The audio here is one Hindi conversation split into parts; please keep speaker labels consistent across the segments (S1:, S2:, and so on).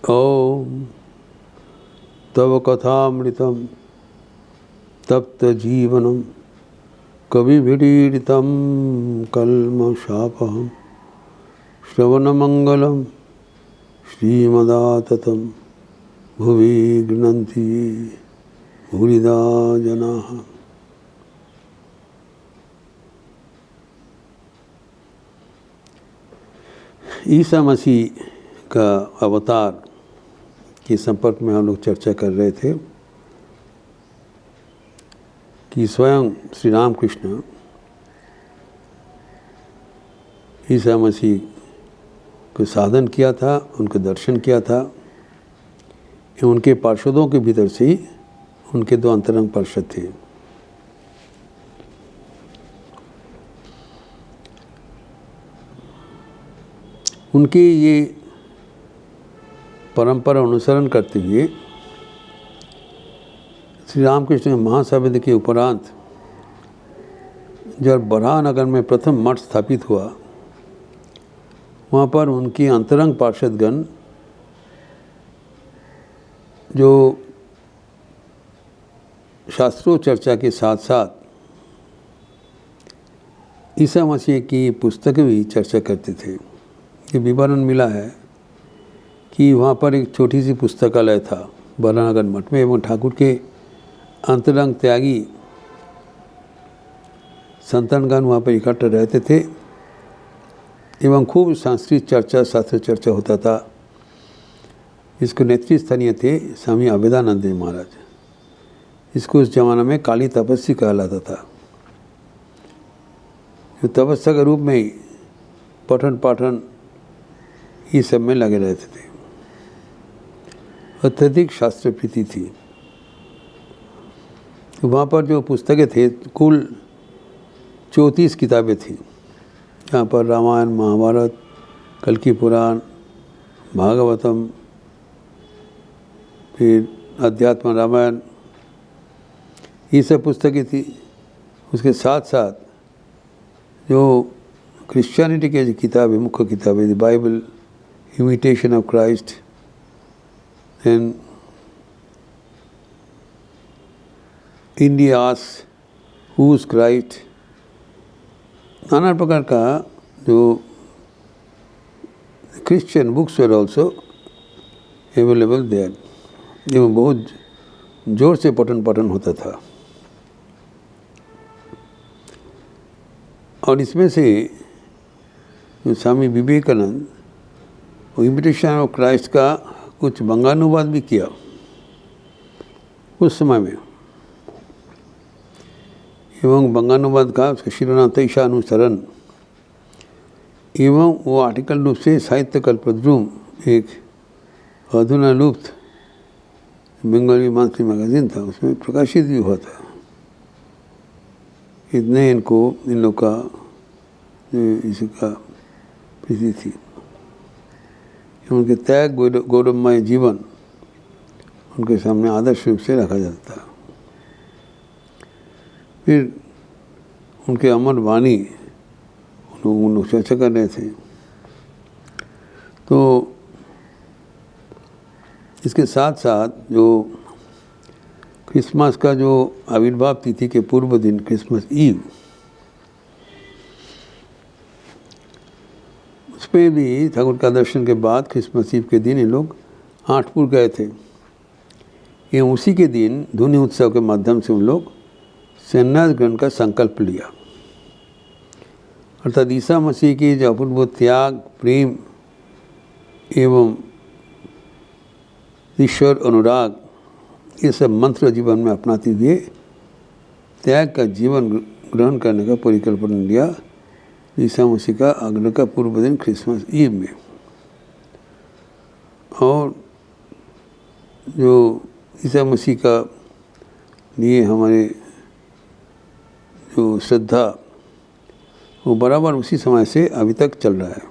S1: ओम तव कथामृतं तप्तजीवनं कविभिरीडितं कल्मषापहं श्रवणमंगलं श्रीमदाततं भुवि गृह्णन्ति भूरिदा जनाः। ईसा मसीह का अवतार के संपर्क में हम लोग चर्चा कर रहे थे कि स्वयं श्री राम कृष्ण ईसा मसीह को साधन किया था, उनके दर्शन किया था। उनके पार्षदों के भीतर से ही उनके दो अंतरंग पार्षद थे। उनके ये परंपरा अनुसरण करते हुए श्री रामकृष्ण के महासंवेद के उपरांत जब बराह नगर में प्रथम मठ स्थापित हुआ, वहाँ पर उनके अंतरंग पार्षदगण जो शास्त्रों चर्चा के साथ साथ ईसा मसीह की पुस्तक भी चर्चा करते थे। ये विवरण मिला है कि वहाँ पर एक छोटी सी पुस्तकालय था बराहनगर मठ में, एवं ठाकुर के अंतरंग त्यागी संतानगण वहाँ पर इकट्ठे रहते थे एवं खूब सांस्कृतिक चर्चा, शास्त्र चर्चा होता था। इसको नेतृत्व स्थानीय थे स्वामी अभेदानंद महाराज। इसको उस जमाना में काली तपस्वी कहलाता था। जो तपस्या के रूप में ही पठन पाठन ये सब में लगे रहते थे। अत्यधिक शास्त्र प्रीति थी। तो वहाँ पर जो पुस्तकें थे कुल 34 किताबें थी। यहाँ पर रामायण, महाभारत, कल्कि पुराण, भागवतम, फिर अध्यात्म रामायण, ये सब पुस्तकें थी। उसके साथ साथ जो क्रिश्चियनिटी की जो किताबें, मुख्य किताबें, the Bible, imitation of Christ, and India's, whose Christ, नाना प्रकार का जो Christian books were also available there. एवं बहुत जोर से पठन पाठन होता था। और इसमें से जो Swami Vivekananda imitation of Christ का कुछ बंगानुवाद भी किया उस समय में। एवं बंगानुवाद का उसका शिरोनाम ईशा अनुसरण। एवं वो आर्टिकल रूप से साहित्य कल्पद्रुम, एक अधुना लुप्त बंगाली मंथली मैगजीन था, उसमें प्रकाशित भी हुआ था। इतने इन लोग का इसका प्रीति थी। उनके त्याग गौरवमय जीवन उनके सामने आदर्श रूप से रखा जाता था। फिर उनके अमर वाणी उन लोग चर्चा कर रहे थे। तो इसके साथ साथ जो क्रिसमस का जो आविर्भाव तिथि के पूर्व दिन, क्रिसमस ईव, उस पर भी ठाकुर का दर्शन के बाद क्रिसमस ईव के दिन ये लोग आठपुर गए थे। ये उसी के दिन धुनी उत्सव के माध्यम से उन लोग संन्यास ग्रहण का संकल्प लिया। अर्थात ईसा मसीह की जो अपूर्व त्याग, प्रेम एवं ईश्वर अनुराग, ये सब मंत्र जीवन में अपनाते हुए त्याग का जीवन ग्रहण करने का परिकल्पना लिया ईसा मसीह का आगमन का पूर्व दिन क्रिसमस ईव में। और जो ईसा मसीह का लिए हमारे जो श्रद्धा, वो बराबर उसी समय से अभी तक चल रहा है।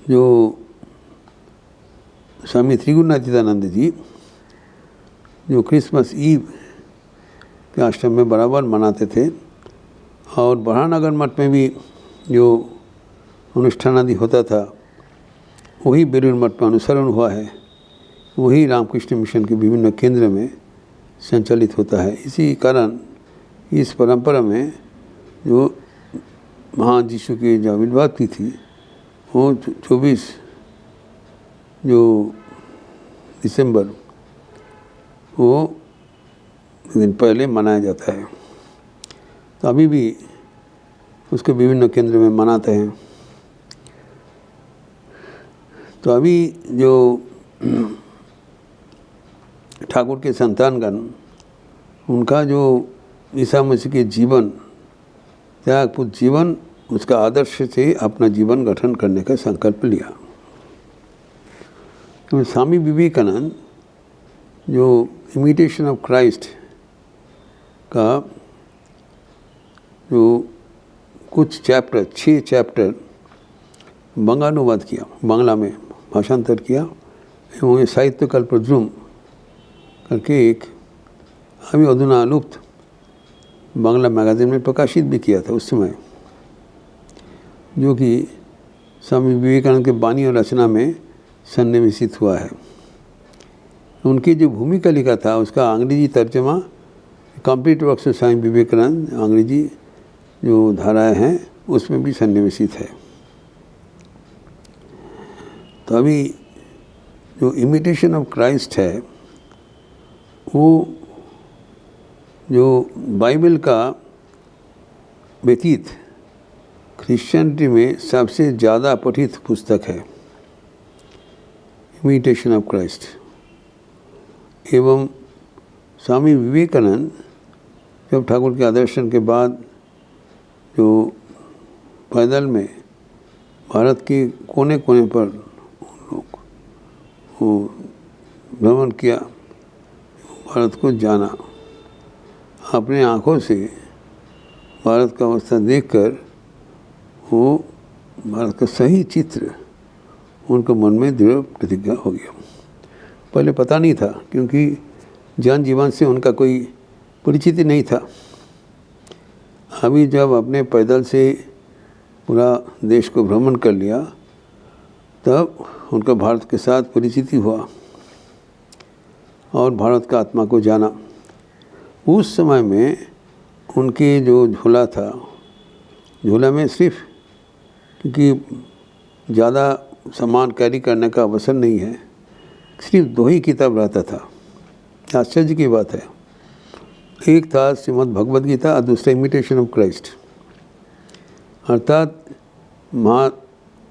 S1: जो स्वामी त्रिगुणातीतानंद जी जो क्रिसमस ईव के आश्रम में बराबर मनाते थे, और बराहनगर मठ में भी जो अनुष्ठान आदि होता था वही बेलूर मठ में अनुसरण हुआ है, वही रामकृष्ण मिशन के विभिन्न केंद्र में संचालित होता है। इसी कारण इस परंपरा में जो महान यीशु की जो आविर्भाव की थी वो 24 जो दिसंबर वो दिन पहले मनाया जाता है। तो अभी भी उसके विभिन्न केंद्र में मनाते हैं। तो अभी जो ठाकुर के संतानगण, उनका जो ईसा मसीह के जीवन, त्यागपूर्ण जीवन, उसका आदर्श से अपना जीवन गठन करने का संकल्प लिया। तो स्वामी विवेकानंद जो इमिटेशन ऑफ क्राइस्ट का जो कुछ चैप्टर, 6 चैप्टर बंगानुवाद किया, बांग्ला में भाषांतर किया एवं ये साहित्य कल्पद्रुम करके एक अभी अधुना लुप्त बांग्ला मैगजीन में प्रकाशित भी किया था उस समय, जो कि स्वामी विवेकानंद के वाणी और रचना में सन्निवेशित हुआ है। उनकी जो भूमिका लिखा था उसका अंग्रेजी तर्जमा complete works of Swami Vivekananda, अंग्रेजी जो धाराएं हैं उसमें भी सन्निवेशित है। तो अभी जो इमिटेशन ऑफ क्राइस्ट है वो जो बाइबल का व्यतीत क्रिश्चियनिटी में सबसे ज़्यादा पठित पुस्तक है, इमिटेशन ऑफ क्राइस्ट। एवं स्वामी विवेकानंद जब ठाकुर के आदर्शन के बाद जो पैदल में भारत के कोने कोने पर लोग वो भ्रमण किया, भारत को जाना, अपने आँखों से भारत का अवस्था देखकर वो भारत का सही चित्र उनके मन में दृढ़ प्रतिज्ञा हो गया। पहले पता नहीं था क्योंकि जन जीवन से उनका कोई परिचिति नहीं था। अभी जब अपने पैदल से पूरा देश को भ्रमण कर लिया तब उनका भारत के साथ परिचिति हुआ और भारत का आत्मा को जाना। उस समय में उनके जो झोला था, झोला में सिर्फ क्योंकि ज़्यादा सामान कैरी करने का अवसर नहीं है, सिर्फ 2 ही किताब रहता था। आश्चर्य की बात है, एक था श्रीमद् भगवद गीता और दूसरा इमिटेशन ऑफ क्राइस्ट। अर्थात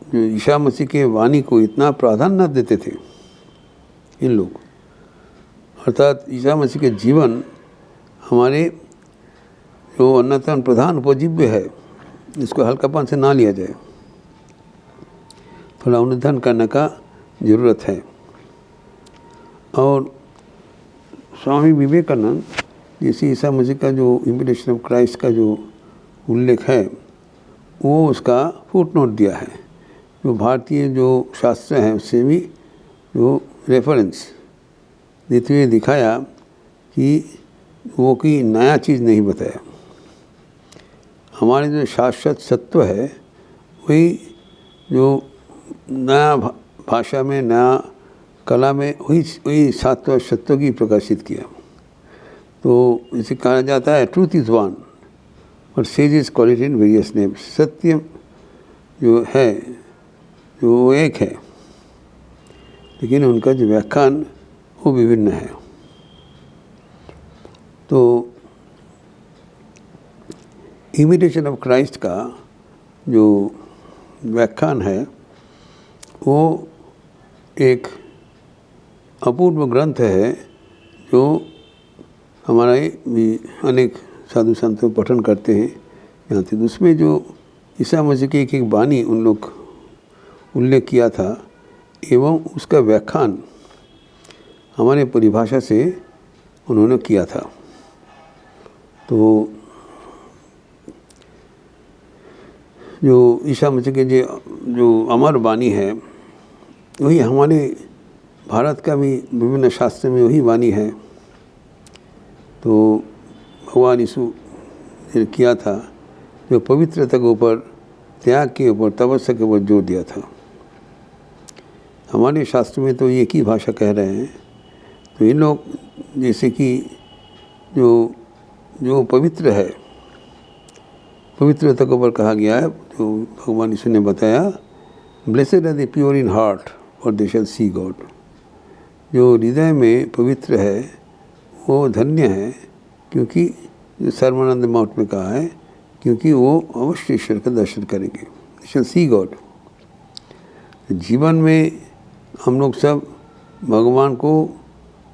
S1: जो ईसा मसीह के वाणी को इतना प्राधान्य देते थे इन लोग, अर्थात ईसा मसीह के जीवन हमारे जो अन्यतम प्रधान उपजीव्य है, इसको हल्कापन से ना लिया जाए, थोड़ा अनुधान करने का ज़रूरत है। और स्वामी विवेकानंद जैसे ईसा मसीह का जो इमिटेशन ऑफ क्राइस्ट का जो उल्लेख है वो उसका फुटनोट दिया है, जो भारतीय जो शास्त्र हैं उससे भी जो रेफरेंस देते हुए दिखाया कि वो कोई नया चीज़ नहीं बताया। हमारे जो शाश्वत सत्व है वही जो नया भाषा में, नया कला में वही सात्व सत्व की प्रकाशित किया। तो इसे कहा जाता है ट्रूथ इज़ वन और says is called in various names. सत्य जो है जो वो एक है, लेकिन उनका जो व्याख्यान वो विभिन्न है। तो इमिटेशन ऑफ क्राइस्ट का जो व्याख्यान है वो एक अपूर्व ग्रंथ है जो हमारा भी अनेक साधु संतों पठन करते हैं यहाँ से। उसमें जो ईसा मसीह की एक वाणी उन लोग उल्लेख किया था एवं उसका व्याख्यान हमारे परिभाषा से उन्होंने किया था। तो जो ईसा मसीह के जो अमर वाणी है वही हमारे भारत का भी विभिन्न शास्त्र में वही वाणी है। तो भगवान यीशु ने किया था जो पवित्रता के ऊपर, त्याग के ऊपर, तपस्या के ऊपर जोर दिया था। हमारे शास्त्र में तो एक ही भाषा कह रहे हैं। तो इन लोग जैसे कि जो पवित्र है, पवित्रता के ऊपर कहा गया है, जो भगवान यीशु ने बताया, blessed are the pure in heart और दे शैल सी गॉड। जो हृदय में पवित्र है वो धन्य है, क्योंकि जो सर्वानंद माउंट में कहा है, क्योंकि वो अवश्य ईश्वर का दर्शन करेंगे, दे शैल सी गॉड। जीवन में हम लोग सब भगवान को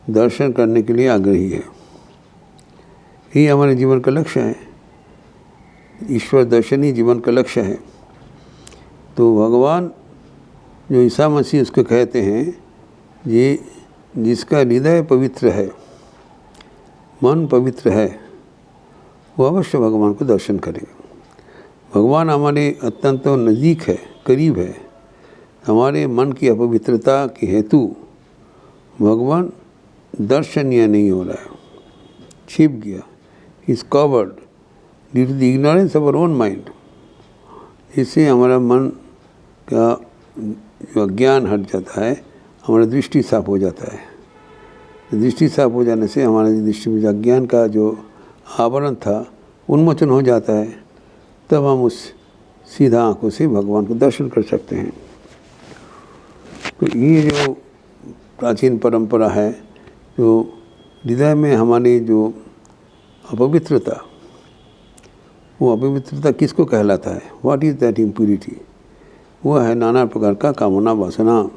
S1: दर्शन करने के लिए आग्रही है। यही हमारे जीवन का लक्ष्य है। ईश्वर दर्शन ही जीवन का लक्ष्य है। तो भगवान जो ईसा मसीह उसको कहते हैं, ये जिसका हृदय पवित्र है, मन पवित्र है, वो अवश्य भगवान को दर्शन करेगा। भगवान हमारे अत्यंत नज़दीक है, करीब है। हमारे मन की अपवित्रता के हेतु भगवान दर्शनीय नहीं हो रहा है, छिप गया, is covered due to the ignorance of our own mind. इससे हमारा मन का जो अज्ञान हट जाता है, हमारा दृष्टि साफ हो जाता है। दृष्टि साफ हो जाने से हमारे दृष्टि में जो अज्ञान का जो आवरण था उन्मोचन हो जाता है, तब हम उस सीधा आंखों से भगवान को दर्शन कर सकते हैं। तो ये जो प्राचीन परंपरा है, जो हृदय में हमारी जो अपवित्रता, वो अपवित्रता किसको कहलाता है? What is that impurity? वो है नाना प्रकार का कामना वासना।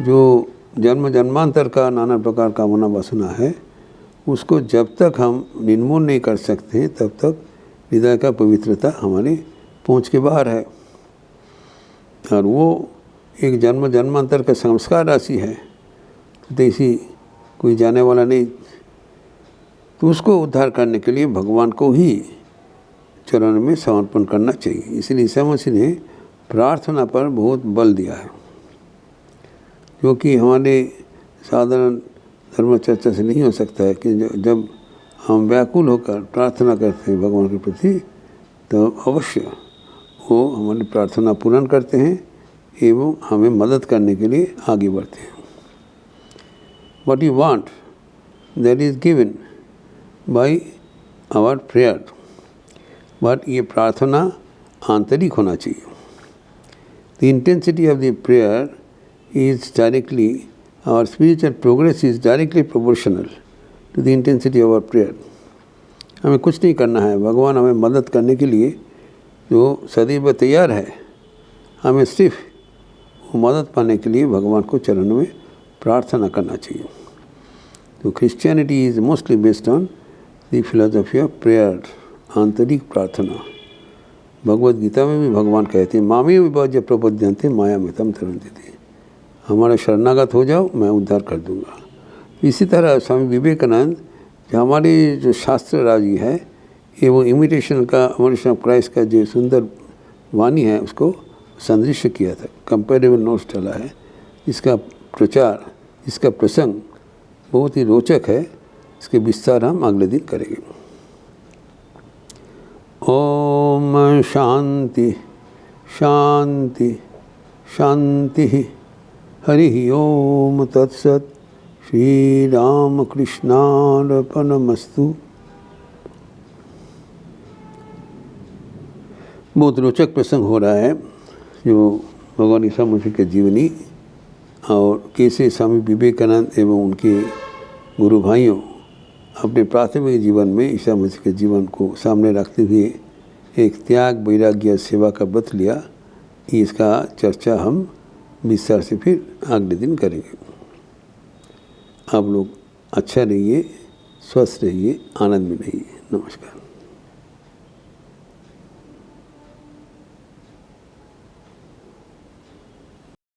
S1: जो जन्म जन्मांतर का नाना प्रकार कामना वासना है, उसको जब तक हम निर्मूल नहीं कर सकते तब तक हृदय का पवित्रता हमारे पहुँच के बाहर है। और वो एक जन्म जन्मांतर का संस्कार राशि है, तो ऐसी कोई जाने वाला नहीं। तो उसको उद्धार करने के लिए भगवान को ही चरण में समर्पण करना चाहिए। इसलिए ईसा मसीह ने प्रार्थना पर बहुत बल दिया है, जो कि हमारे साधारण धर्म चर्चा से नहीं हो सकता है। कि जब हम व्याकुल होकर प्रार्थना करते हैं भगवान के प्रति, तो अवश्य वो हमारी प्रार्थना पूर्ण करते हैं एवं हमें मदद करने के लिए आगे बढ़ते हैं। What you want, that is given by our prayer. But ये प्रार्थना आंतरिक होना चाहिए। The intensity of the prayer is directly, our spiritual progress is directly proportional to the intensity of our prayer. हमें कुछ नहीं करना है, भगवान हमें मदद करने के लिए जो सदैव तैयार है। हमें सिर्फ मदद पाने के लिए भगवान को चरण में प्रार्थना करना चाहिए। तो Christianity is mostly based on the philosophy of prayer, आंतरिक प्रार्थना। भगवद गीता में भी भगवान कहते हैं, मामी विभाज्य प्रपद्यन्ते माया में तम तरन्ति थी। हमारा शरणागत हो जाओ, मैं उद्धार कर दूंगा। इसी तरह स्वामी विवेकानंद, जो हमारे जो शास्त्र राजी है, ये वो इमिटेशन का अमरशन ऑफ क्राइस्ट का जो सुंदर वाणी है, उसको संदृश्य किया था, कंपेरेबल नोट्स डाला है। इसका प्रचार, इसका प्रसंग बहुत ही रोचक है। इसके विस्तार हम अगले दिन करेंगे। ओम शांति शांति शांति। हरि ओम तत्सत। श्री राम कृष्णार्पणमस्तु। बहुत रोचक प्रसंग हो रहा है, जो भगवान ईसा मसीह के जीवनी और कैसे स्वामी विवेकानंद एवं उनके गुरु भाइयों अपने प्राथमिक जीवन में ईसा मसीह के जीवन को सामने रखते हुए एक त्याग, वैराग्य, सेवा का व्रत लिया। इसका चर्चा हम विस्तार से फिर अगले दिन करेंगे। आप लोग अच्छा रहिए, स्वस्थ रहिए, आनंद में रहिए। नमस्कार।